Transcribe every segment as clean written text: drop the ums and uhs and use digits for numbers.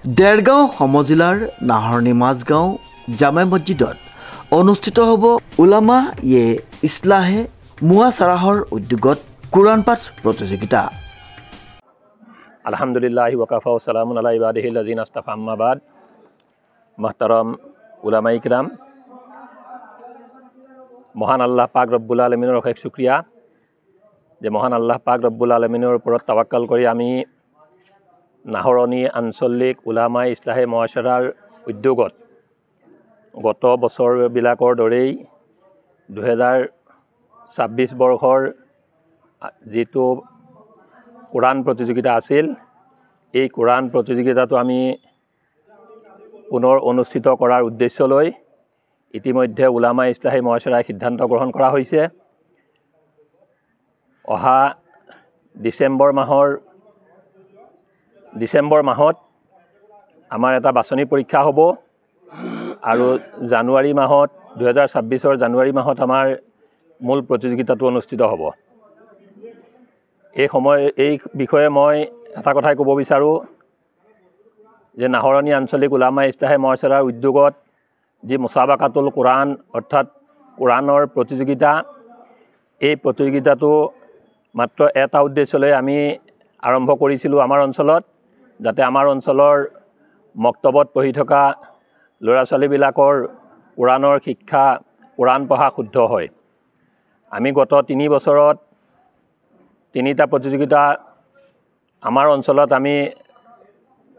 দেৰগাঁও সমজিলাৰ নাহৰণি মাজগাঁও জামে মছজিদত অনুষ্ঠিত হ'ব উলামা ইছলাহে মুৱাছাৰাহৰ উদ্যোগত কুৰাণ পাঠ প্ৰতিযোগিতা। আলহামদুলিল্লাহি ওয়াকাফা ও সালামুন আলা ইবাদিহিল লাযিনা ইস্তাফা আম্মা বাদ। মুহতারাম উলামা ইকরাম, মহান আল্লাহ পাক ৰব্বুল আলমিনৰ অশেষ শুক্ৰিয়া যে মহান আল্লাহ পাক ৰব্বুল আলমিনৰ ওপৰত তাৱাক্কাল কৰি আমি নাহৰণি আঞ্চলিক উলামা ইছলাহে মুৱাছাৰাৰ উদ্যোগত গত বছৰবিলাকৰ দৰেই 2026 বৰ্ষৰ যিটো কোৰাণ প্ৰতিযোগিতা আছিল, এই কোৰাণ প্ৰতিযোগিতাটো আমি পুনৰ অনুষ্ঠিত কৰাৰ উদ্দেশ্য লৈ ইতিমধ্যে উলামা ইছলাহে মুৱাছাৰাই সিদ্ধান্ত গ্ৰহণ কৰা হৈছে। অহা ডিচেম্বৰ মাহত আমাৰ এটা বাছনি পৰীক্ষা হ'ব আৰু জানুৱাৰী মাহত 2026 জানুৱাৰী মাহত আমাৰ মূল প্ৰতিযোগিতাটো অনুষ্ঠিত হ'ব। এই বিষয়ে মই এটা কথাই ক'ব বিচাৰোঁ যে নাহৰণি আঞ্চলিক উলামা ইছলাহে মুৱাছাৰাৰ উদ্যোগত যি মুছাবাকাতুল কোৰাণ অৰ্থাৎ কোৰাণৰ প্ৰতিযোগিতা, এই প্ৰতিযোগিতাটো মাত্ৰ এটা উদ্দেশ্যলৈ আমি আৰম্ভ কৰিছিলোঁ আমাৰ অঞ্চলত, যাতে আমাৰ অঞ্চলৰ মক্তবত পঢ়ি থকা ল'ৰা ছোৱালীবিলাকৰ কোৰাণৰ শিক্ষা, কোৰাণ পঢ়া শুদ্ধ হয়। আমি গত 3 বছৰত 3টা প্ৰতিযোগিতা আমাৰ অঞ্চলত আমি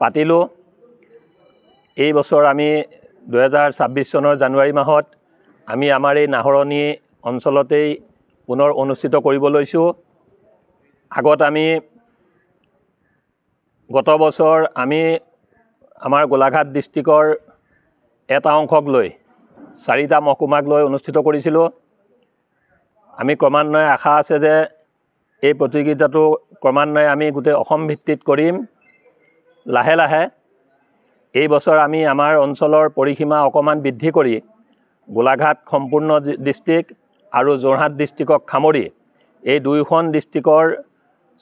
পাতিলোঁ। এই বছৰ আমি 2026 চনৰ জানুৱাৰী মাহত আমি আমাৰ এই নাহৰণি অঞ্চলতেই পুনৰ অনুষ্ঠিত কৰিব লৈছোঁ। আগত আমি গত বছৰ আমি আমাৰ গোলাঘাট ডিষ্ট্ৰিক্টৰ এটা অংশক লৈ 4টা মহকুমাক লৈ অনুষ্ঠিত কৰিছিলোঁ। আমি ক্ৰমান্বয়ে আশা আছে যে এই প্ৰতিযোগিতাটো ক্ৰমান্বয়ে আমি গোটেই অসম ভিত্তিত কৰিম। লাহে লাহে এই বছৰ আমি আমাৰ অঞ্চলৰ পৰিসীমা অকণমান বৃদ্ধি কৰি গোলাঘাট সম্পূৰ্ণ ডিষ্ট্ৰিক্ট আৰু যোৰহাট ডিষ্ট্ৰিক্টক সামৰি এই 2খন ডিষ্ট্ৰিক্টৰ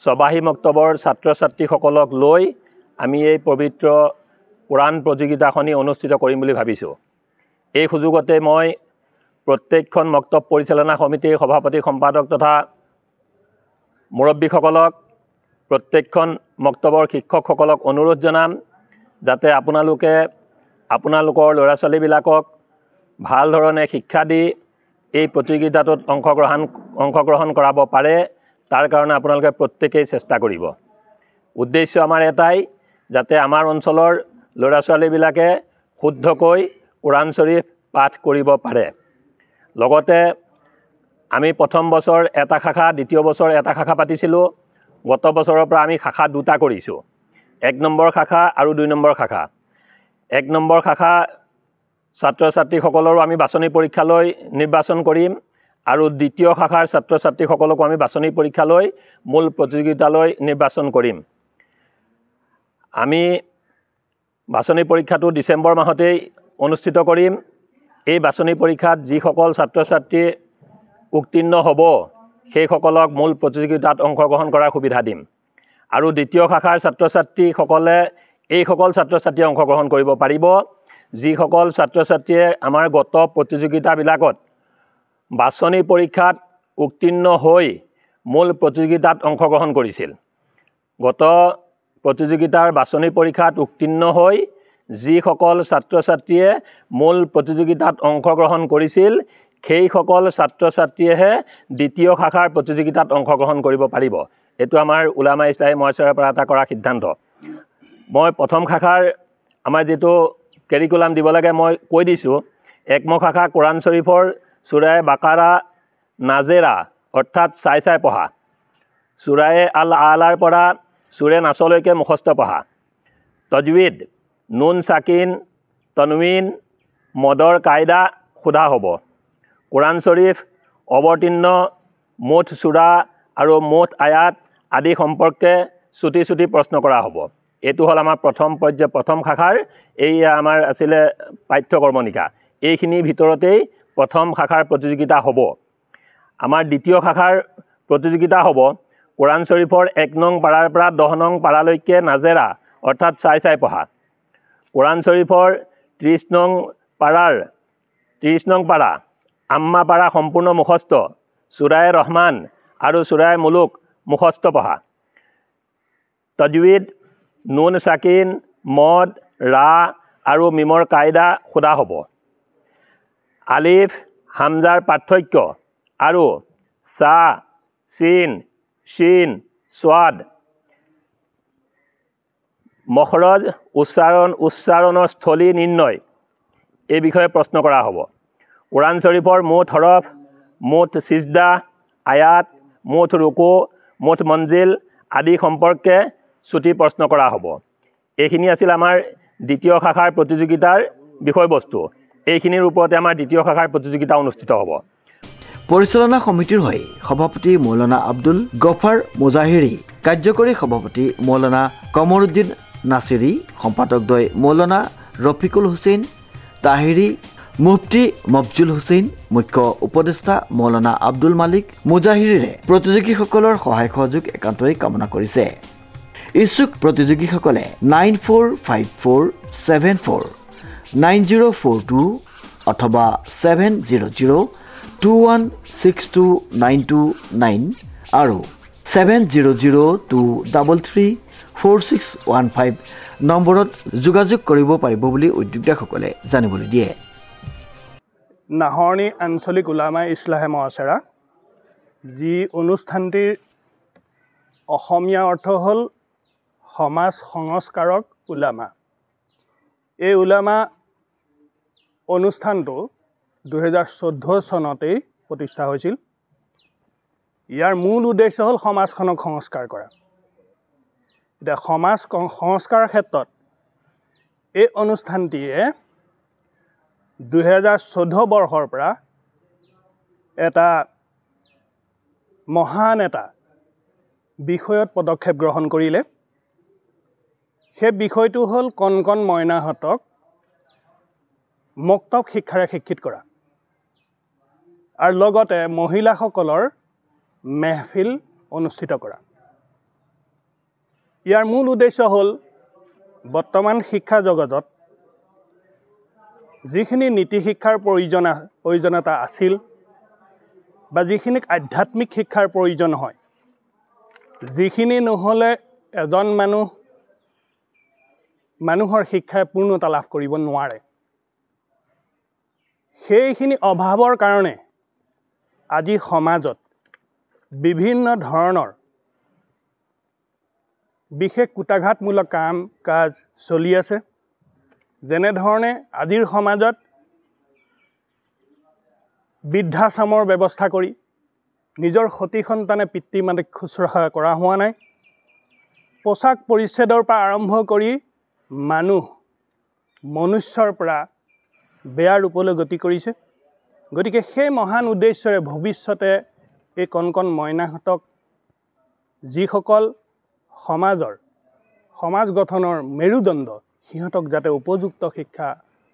চবাহী মক্তবৰ ছাত্ৰ ছাত্ৰীসকলক লৈ আমি এই পবিত্ৰ কোৰাণ প্ৰতিযোগিতাখনি অনুষ্ঠিত কৰিম বুলি ভাবিছোঁ। এই সুযোগতে মই প্ৰত্যেকখন মক্তব পৰিচালনা সমিতিৰ সভাপতি সম্পাদক তথা মুৰব্বীসকলক, প্ৰত্যেকখন মক্তবৰ শিক্ষকসকলক অনুৰোধ জনাম যাতে আপোনালোকে আপোনালোকৰ ল'ৰা ছোৱালীবিলাকক ভাল ধৰণে শিক্ষা দি এই প্ৰতিযোগিতাটোত অংশগ্ৰহণ কৰাব পাৰে, তাৰ কাৰণে আপোনালোকে প্ৰত্যেকেই চেষ্টা কৰিব। উদ্দেশ্য আমাৰ এটাই, যাতে আমাৰ অঞ্চলৰ ল'ৰা ছোৱালীবিলাকে শুদ্ধকৈ কোৰাণ শ্বৰীফ পাঠ কৰিব পাৰে। লগতে আমি প্ৰথম বছৰ এটা শাখা, দ্বিতীয় বছৰ এটা শাখা পাতিছিলোঁ। গত বছৰৰ পৰা আমি শাখা 2টা কৰিছোঁ, 1 নম্বৰ শাখা আৰু 2 নম্বৰ শাখা। 1 নম্বৰ শাখা ছাত্ৰ ছাত্ৰীসকলৰো আমি বাছনি পৰীক্ষালৈ নিৰ্বাচন কৰিম আৰু দ্বিতীয় শাখাৰ ছাত্ৰ ছাত্ৰীসকলকো আমি বাছনি পৰীক্ষালৈ মূল প্ৰতিযোগিতালৈ নিৰ্বাচন কৰিম। আমি বাছনি পৰীক্ষাটো ডিচেম্বৰ মাহতেই অনুষ্ঠিত কৰিম। এই বাছনি পৰীক্ষাত যিসকল ছাত্ৰ ছাত্ৰী উত্তীৰ্ণ হ'ব সেইসকলক মূল প্ৰতিযোগিতাত অংশগ্ৰহণ কৰাৰ সুবিধা দিম আৰু দ্বিতীয় শাখাৰ ছাত্ৰ ছাত্ৰীসকলে এইসকল ছাত্ৰ ছাত্ৰীয়ে অংশগ্ৰহণ কৰিব পাৰিব যিসকল ছাত্ৰ ছাত্ৰীয়ে আমাৰ গত প্ৰতিযোগিতাবিলাকত বাছনি পৰীক্ষাত উত্তীৰ্ণ হৈ মূল প্ৰতিযোগিতাত অংশগ্ৰহণ কৰিছিল। গত প্ৰতিযোগিতাৰ বাছনি পৰীক্ষাত উত্তীৰ্ণ হৈ যিসকল ছাত্ৰ ছাত্ৰীয়ে মূল প্ৰতিযোগিতাত অংশগ্ৰহণ কৰিছিল সেইসকল ছাত্ৰ ছাত্ৰীয়েহে দ্বিতীয় শাখাৰ প্ৰতিযোগিতাত অংশগ্ৰহণ কৰিব পাৰিব। এইটো আমাৰ উলামা ইছলাহে মুৱাছাৰাৰ পৰা এটা কৰা সিদ্ধান্ত। মই প্ৰথম শাখাৰ আমাৰ যিটো কেৰিকুলাম দিব লাগে মই কৈ দিছোঁ। 1 নং শাখা কোৰাণ শ্বৰীফৰ সূৰা বাকাৰা নাজেৰা অৰ্থাৎ চাই পঢ়া, সূৰা আল আলাৰ পৰা সূৰা নাছলৈকে মুখস্থ পঢ়া, তজৱিদ, নুন চাকিন তনৱিন মদৰ কায়দা সোধা হ'ব। কোৰাণ শ্বৰীফ অৱতীৰ্ণ মুঠ সূৰা আৰু মুঠ আয়াত আদি সম্পৰ্কে চুটি প্ৰশ্ন কৰা হ'ব। এইটো হ'ল আমাৰ প্ৰথম শাখাৰ এই আমাৰ আছিলে পাঠ্যক্ৰমণিকা। এইখিনিৰ ভিতৰতেই প্ৰথম শাখাৰ প্ৰতিযোগিতা হ'ব। আমাৰ দ্বিতীয় শাখাৰ প্ৰতিযোগিতা হ'ব কোৰাণ শ্বৰীফৰ 1 নং পাৰাৰ পৰা 10 নং পাৰালৈকে নাজেৰা অৰ্থাৎ চাই পঢ়া। কোৰাণ শ্বৰীফৰ 30 নং পাৰা আম্মা পাৰা সম্পূৰ্ণ মুখস্থ, সূৰাই ৰহমান আৰু সূৰাই মুলুক মুখস্থ পঢ়া। তজৱিদ, নুন সাকিন, মদ, ৰা আৰু মিমৰ কায়দা সোধা হ'ব। আলিফ, হামজাৰ পাৰ্থক্য আৰু সা, চিন, শিন, স্বাদ, মখৰজ, উচ্চাৰণৰ স্থলী নিৰ্ণয় এই বিষয়ে প্ৰশ্ন কৰা হ'ব। কোৰাণ শ্বৰীফৰ মুঠ হৰফ, মুঠ সিজদা, আয়াত, মুঠ ৰুকু, মুঠ মঞ্জিল আদি সম্পৰ্কে চুটি প্ৰশ্ন কৰা হ'ব। এইখিনি আছিল আমাৰ দ্বিতীয় শাখাৰ প্ৰতিযোগিতাৰ বিষয়বস্তু। এইখিনিৰ ওপৰতে আমাৰ দ্বিতীয় শাখাৰ প্ৰতিযোগিতা অনুষ্ঠিত হ'ব। পৰিচালনা সমিতিৰ হৈ সভাপতি মৌলানা আব্দুল গফাৰ মুজাহিৰি, কাৰ্যকৰী সভাপতি মৌলানা কমৰুদ্দিন নাছিৰি, সম্পাদকদ্বয় মৌলানা ৰফিকুল হুছেইন তাহিৰি, মুফতি মফজুল হুছেইন, মুখ্য উপদেষ্টা মৌলানা আব্দুল মালিক মুজাহিৰিৰে প্ৰতিযোগীসকলৰ সহায় সহযোগ একান্তই কামনা কৰিছে। ইচ্ছুক প্ৰতিযোগীসকলে 9454749042 অথবা 700216292 আৰু 7002334615 নম্বৰত যোগাযোগ কৰিব পাৰিব বুলি উদ্যোক্তাসকলে জানিবলৈ দিয়ে। নাহৰণি আঞ্চলিক উলামা ইছলাহে মহাচাৰা, যি অনুষ্ঠানটিৰ অসমীয়া অৰ্থ হ'ল সমাজ সংস্কাৰক উলামা। এই উলামা অনুষ্ঠানটো 2014 চনতেই প্ৰতিষ্ঠা হৈছিল। ইয়াৰ মূল উদ্দেশ্য হ'ল সমাজখনক সংস্কাৰ কৰা। এতিয়া সমাজ সংস্কাৰৰ ক্ষেত্ৰত এই অনুষ্ঠানটিয়ে 2014 বৰ্ষৰ পৰা এটা মহান এটা বিষয়ত পদক্ষেপ গ্ৰহণ কৰিলে। সেই বিষয়টো হ'ল কণ কণ মইনাহঁতক মক্তব শিক্ষাৰে শিক্ষিত কৰা আৰু লগতে মহিলাসকলৰ মেহফিল অনুষ্ঠিত কৰা। ইয়াৰ মূল উদ্দেশ্য হ'ল বৰ্তমান শিক্ষা জগতত যিখিনি নীতি শিক্ষাৰ প্ৰয়োজনীয়তা আছিল বা যিখিনিক আধ্যাত্মিক শিক্ষাৰ প্ৰয়োজন হয়, যিখিনি নহ'লে এজন মানুহৰ শিক্ষাই পূৰ্ণতা লাভ কৰিব নোৱাৰে, সেইখিনি অভাৱৰ কাৰণে আজি সমাজত বিভিন্ন ধৰণৰ বিশেষ কুটাঘাতমূলক কাম কাজ চলি আছে। যেনেধৰণে আজিৰ সমাজত বৃদ্ধাশ্ৰমৰ ব্যৱস্থা কৰি নিজৰ সতি সন্তানে পিতৃ মাতৃক শুশ্ৰূষা কৰা হোৱা নাই। পোছাক পৰিচ্ছেদৰ পৰা আৰম্ভ কৰি মনুষ্যৰ পৰা বেয়া ৰূপলৈ গতি কৰিছে। গতিকে সেই মহান উদ্দেশ্যৰে ভৱিষ্যতে এই কণ কণ মইনাহঁতক যিসকল সমাজ গঠনৰ মেৰুদণ্ড, সিহঁতক যাতে উপযুক্ত শিক্ষা,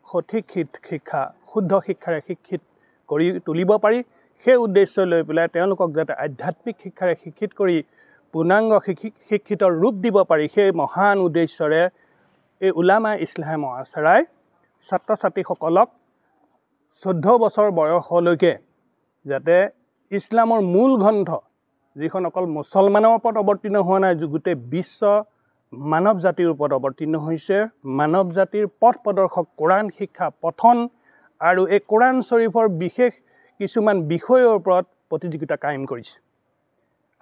সঠিক শিক্ষা, শুদ্ধ শিক্ষাৰে শিক্ষিত কৰি তুলিব পাৰি, সেই উদ্দেশ্য লৈ পেলাই তেওঁলোকক যাতে আধ্যাত্মিক শিক্ষাৰে শিক্ষিত কৰি পূৰ্ণাংগ শিক্ষিত ৰূপ দিব পাৰি, সেই মহান উদ্দেশ্যৰে এই উলামা ইছলাহে মহাচাৰাই ছাত্ৰ ছাত্ৰীসকলক 14 বছৰ বয়সলৈকে যাতে ইছলামৰ মূল গ্ৰন্থ, যিখন অকল মুছলমানৰ ওপৰত অৱতীৰ্ণ হোৱা নাই, গোটেই বিশ্ব মানৱ জাতিৰ ওপৰত অৱতীৰ্ণ হৈছে, মানৱ জাতিৰ পথ প্ৰদৰ্শক কোৰাণ শিক্ষা পঠন আৰু এই কোৰাণ শ্বৰীফৰ বিশেষ কিছুমান বিষয়ৰ ওপৰত প্ৰতিযোগিতা কায়েম কৰিছে।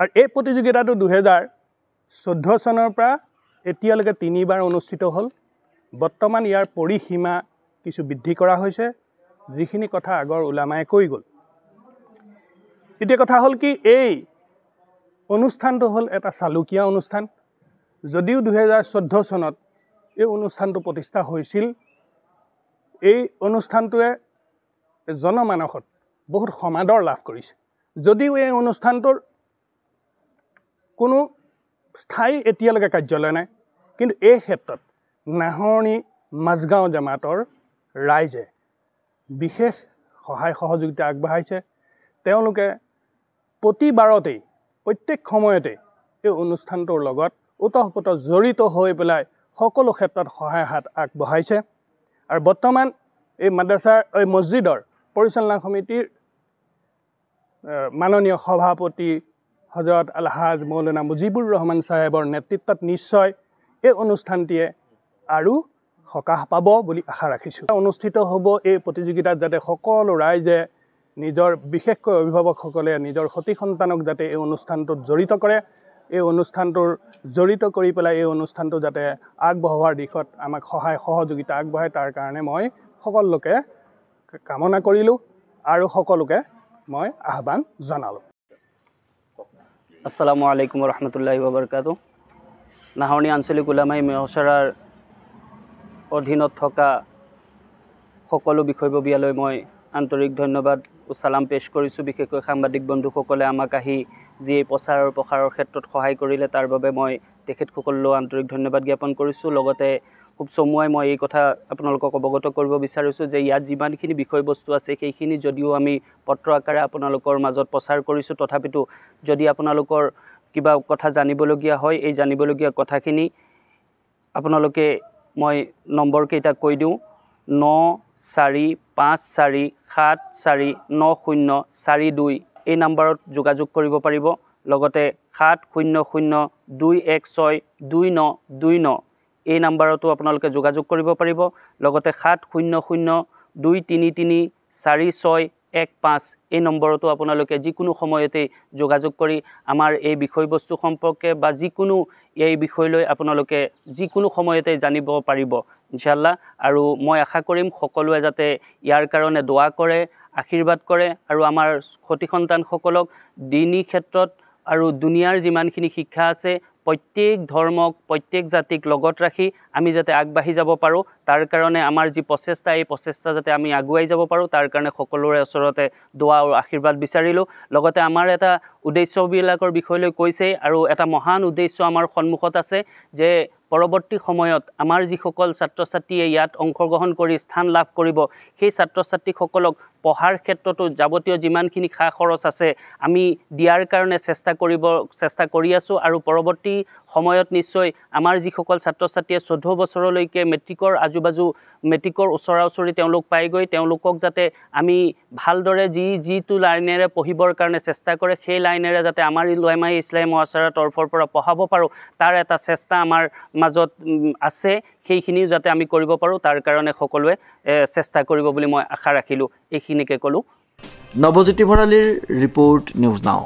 আৰু এই প্ৰতিযোগিতাটো 2014 চনৰ পৰা এতিয়ালৈকে 3বাৰ অনুষ্ঠিত হ'ল। বৰ্তমান ইয়াৰ পৰিসীমা কিছু বৃদ্ধি কৰা হৈছে, যিখিনি কথা আগৰ উলামাই কৈ গ'ল। এতিয়া কথা হ'ল কি, এই অনুষ্ঠানটো হ'ল এটা চালুকীয়া অনুষ্ঠান। যদিও 2014 চনত এই অনুষ্ঠানটো প্ৰতিষ্ঠা হৈছিল, এই অনুষ্ঠানটোৱে জনমানসত বহুত সমাদৰ লাভ কৰিছে। যদিও এই অনুষ্ঠানটোৰ কোনো স্থায়ী এতিয়ালৈকে কাৰ্যালয় নাই, কিন্তু এই ক্ষেত্ৰত নাহৰণি মাজগাঁও জামাতৰ ৰাইজে বিশেষ সহায় সহযোগিতা আগবঢ়াইছে। তেওঁলোকে প্ৰত্যেক সময়তে এই অনুষ্ঠানটোৰ লগত ওতঃপ্ৰোত জড়িত হৈ পেলাই সকলো ক্ষেত্ৰত সহায় হাত আগবঢ়াইছে আৰু বৰ্তমান এই মাদ্ৰাছাৰ এই মছজিদৰ পৰিচালনা সমিতিৰ মাননীয় সভাপতি হজৰত আলহাজ মৌলানা মুজিবুৰ ৰহমান চাহেবৰ নেতৃত্বত নিশ্চয় এই অনুষ্ঠানটিয়ে আৰু সকাহ পাব বুলি আশা ৰাখিছোঁ। অনুষ্ঠিত হ'ব এই প্ৰতিযোগিতাত যাতে সকলো ৰাইজে নিজৰ বিশেষকৈ অভিভাৱকসকলে নিজৰ সতি সন্তানক যাতে এই অনুষ্ঠানটোত জড়িত কৰে, এই অনুষ্ঠানটোৰ জড়িত কৰি পেলাই এই অনুষ্ঠানটো যাতে আগবঢ়োৱাৰ দিশত আমাক সহায় সহযোগিতা আগবঢ়ায় তাৰ কাৰণে মই সকলোকে কামনা কৰিলোঁ আৰু সকলোকে মই আহ্বান জনালোঁ। আসসালামু আলাইকুম ৰহমতুল্লাহি ওবৰকাতু। নাহৰণি আঞ্চলিক ওলামাই মহাসৰাৰ অধীনত থকা সকলো বিষয়ববীয়ালৈ মই আন্তৰিক ধন্যবাদ ও সালাম পেশ কৰিছোঁ। বিশেষকৈ সাংবাদিক বন্ধুসকলে আমাক আহি যি এই প্ৰচাৰ আৰু প্ৰসাৰৰ ক্ষেত্ৰত সহায় কৰিলে তাৰ বাবে মই তেখেতসকললৈ আন্তৰিক ধন্যবাদ জ্ঞাপন কৰিছোঁ। লগতে খুব চমুৱাই মই এই কথা আপোনালোকক অৱগত কৰিব বিচাৰিছোঁ যে ইয়াত যিমানখিনি বিষয়বস্তু আছে সেইখিনি যদিও আমি পত্ৰ আকাৰে আপোনালোকৰ মাজত প্ৰচাৰ কৰিছোঁ, তথাপিতো যদি আপোনালোকৰ কিবা কথা জানিবলগীয়া হয় এই জানিবলগীয়া কথাখিনি আপোনালোকে মই নম্বৰকেইটা কৈ দিওঁ 9454749042 এই নম্বৰত যোগাযোগ কৰিব পাৰিব। লগতে 7002162929 এই নম্বৰতো আপোনালোকে যোগাযোগ কৰিব পাৰিব। লগতে 7002334615 এই নম্বৰতো আপোনালোকে যিকোনো সময়তে যোগাযোগ কৰি আমাৰ এই বিষয়বস্তু সম্পৰ্কে বা যিকোনো এই বিষয়লৈ আপোনালোকে যিকোনো সময়তে জানিব পাৰিব ইনশাআল্লাহ। আৰু মই আশা কৰিম সকলোৱে যাতে ইয়াৰ কাৰণে দোৱা কৰে, আশীৰ্বাদ কৰে আৰু আমাৰ সতি সন্তানসকলক দিনী ক্ষেত্ৰত আৰু দুনিয়াৰ যিমানখিনি শিক্ষা আছে প্ৰত্যেক ধৰ্মক প্ৰত্যেক জাতিক লগত ৰাখি আমি যাতে আগবাঢ়ি যাব পাৰোঁ তাৰ কাৰণে আমাৰ যি প্ৰচেষ্টা এই প্ৰচেষ্টা যাতে আমি আগুৱাই যাব পাৰোঁ তাৰ কাৰণে সকলোৰে ওচৰতে দোৱা আৰু আশীৰ্বাদ বিচাৰিলোঁ। লগতে আমাৰ এটা উদ্দেশ্যবিলাকৰ বিষয়লৈ কৈছে আৰু এটা মহান উদ্দেশ্য আমাৰ সন্মুখত আছে যে পৰৱৰ্তী সময়ত আমাৰ যিসকল ছাত্ৰ ছাত্ৰীয়ে ইয়াত অংশগ্ৰহণ কৰি স্থান লাভ কৰিব সেই ছাত্ৰ ছাত্ৰীসকলক পঢ়াৰ ক্ষেত্ৰতো যাৱতীয় যিমানখিনি খা খৰচ আছে আমি দিয়াৰ কাৰণে চেষ্টা কৰি আছোঁ আৰু পৰৱৰ্তী সময়ত নিশ্চয় আমাৰ যিসকল ছাত্ৰ ছাত্ৰীয়ে 14 বছৰলৈকে মেট্ৰিকৰ আজুবাজু মেট্ৰিকৰ ওচৰা ওচৰি তেওঁলোক পাইগৈ তেওঁলোকক যাতে আমি ভালদৰে যিটো লাইনেৰে পঢ়িবৰ কাৰণে চেষ্টা কৰে সেই লাইনেৰে যাতে আমাৰ উলামায়ে ইছলাম মহাসৰাৰ তৰফৰ পৰা পঢ়াব পাৰোঁ তাৰ এটা চেষ্টা আমাৰ মাজত আছে, সেইখিনি যাতে আমি কৰিব পাৰোঁ তাৰ কাৰণে সকলোৱে চেষ্টা কৰিব বুলি মই আশা ৰাখিলোঁ। এইখিনিকে ক'লোঁ। নৱজ্যোতি ভৰালীৰ ৰিপৰ্ট নিউজ নাও।